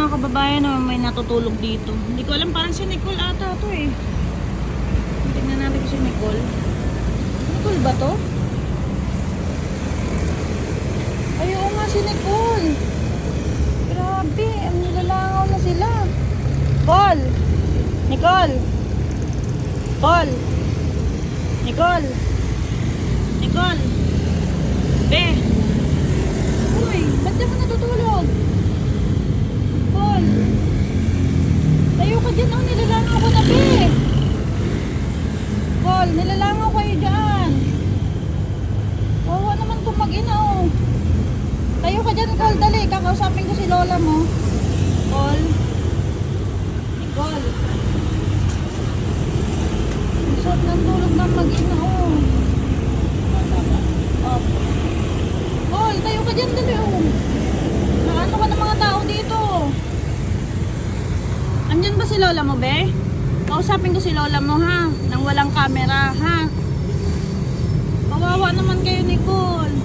mga kababayan na may natutulog dito. Hindi ko alam, parang si Nicole ata to eh. Tingnan natin kung si Nicole. Nicole ba to? Ay, oo nga si Nicole. Grabe, ang nilalangaw na sila. Paul! Nicole! Paul! Nicole! Nicole! Be! Uy, ba't di ka natutulog? Paul! Tayo ka dyan, oh, nilalangaw ko na, be! Paul, nilalangaw kayo dyan. Wawa naman kung mag-ina, oh. Tayo ka dyan, Paul, dali. Kakausapin ko si lola mo. Paul. Nicole. Isot ng tulog ng mag-ina, oh. Oh. Paul, tayo ka dyan, dali, oh. Naano ka ng mga tao dito? Andyan ba si lola mo, be? Kausapin ko si lola mo, ha? Nang walang camera, ha? Kawawa naman kayo, Nicole.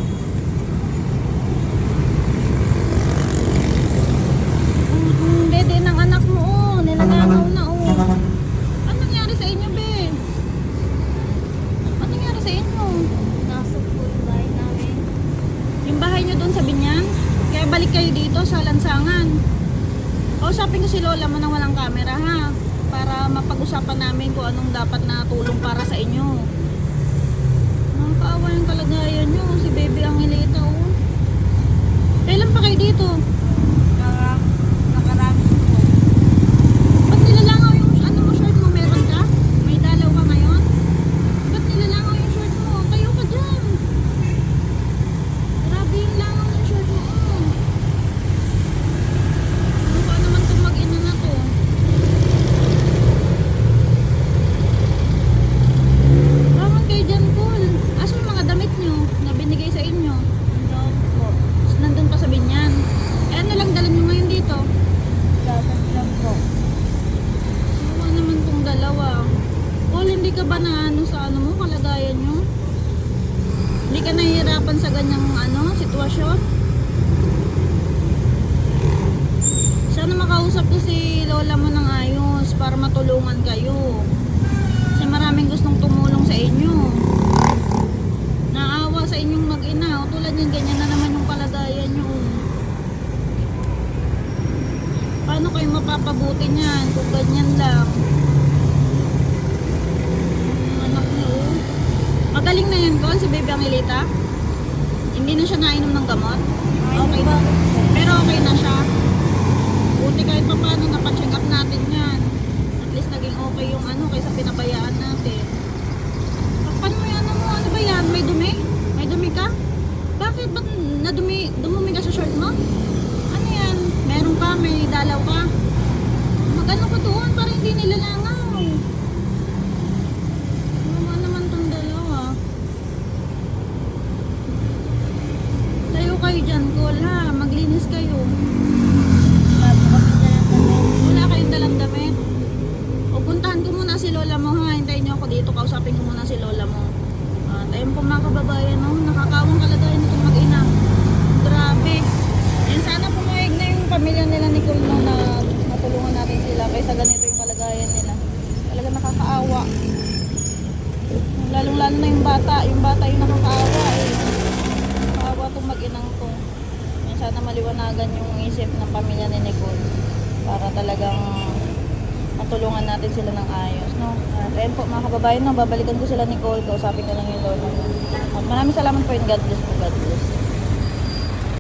Dede ng anak mo, oh. Nilalangaw na, oh. Anong nangyari sa inyo, be? Anong nangyari sa inyo? Nasa pool bahay namin. Yung bahay nyo doon sa Binyan? Kaya balik kayo dito sa lansangan. Kausapin ko si lola mo nang walang camera, ha? Para mapag-usapan namin kung anong dapat na tulong para sa inyo. Nakakaawa yung kalagayan nyo. Si baby Angelita, oh. Kailan pa kayo dito? Nakarami po. Ba't nilalangaw yung ano mo, shirt mo? Meron ka? May dalaw ka ngayon? Ba't nilalangaw yung shirt mo? Tayo ka dyan. Grabe yung langaw ng shirt mo, oh. Ano naman itong mag-ina na to? Bangon kayo dyan, Paul. Asan yung mga damit nyo na binigay sa inyo? Doon po. Nandun pa sa Binyan. Eh, ano lang dalan nyo ngayon dito? Gatas lang po. Ano naman tong dalawa? Paul, hindi ka ba na ano sa ano mo, kalagayan nyo? Hindi ka nahihirapan sa ganyang ano, sitwasyon? Sana makausap ko si lola mo ng ayos para matulungan kayo. Kasi maraming gustong tumulong sa inyo. Naawa sa inyong mag-ina. O tulad yan, ganyan na naman yung kalagayan nyo. Paano kayo mapapabuti niyan kung ganyan lang? Anak niyo, oh. Magaling na yan, Col, si Baby Angelita? Hindi na siya nainom ng gamot? Okay na. Pero okay na siya. Buti kahit pa paano napacheck up natin yan. At least naging okay yung ano kaysa pinabayaan natin. Takpan mo yan mo. Ano ba yan? May dumi? May dumi ka? Bakit? Ba't dumumi ka sa shirt mo? Ano yan? Meron ka? May dalaw ka? Magano ko doon para hindi nilalangaw. Ano naman tong dalawa? Tayo kayo dyan, Col, ha? Maglinis kayo. Wala kayong dalang damit. O puntahan ko muna si lola mo, ha? Hintayin niyo ako dito. Kausapin ko muna si lola mo. Ayun po mga kababayan, no? Nakakawang kalagayan itong mag-ina. Grabe. And sana pumayag na yung pamilya nila ni Nicole, no, na matulungan natin sila kaysa ganito yung kalagayan nila. Talaga nakakaawa. Lalong-lalo na yung bata. Yung bata yung nakakaawa, eh. Nakakaawa itong mag-inang to. Yan, sana maliwanagan yung isip ng pamilya ni Nicole para talagang matulungan natin sila ng ayos, no? At ayun po mga kababayan, no, babalikan ko sila ni Nicole, kausapin ko lang yung lolo. At maraming salamat po, and God bless po, God bless.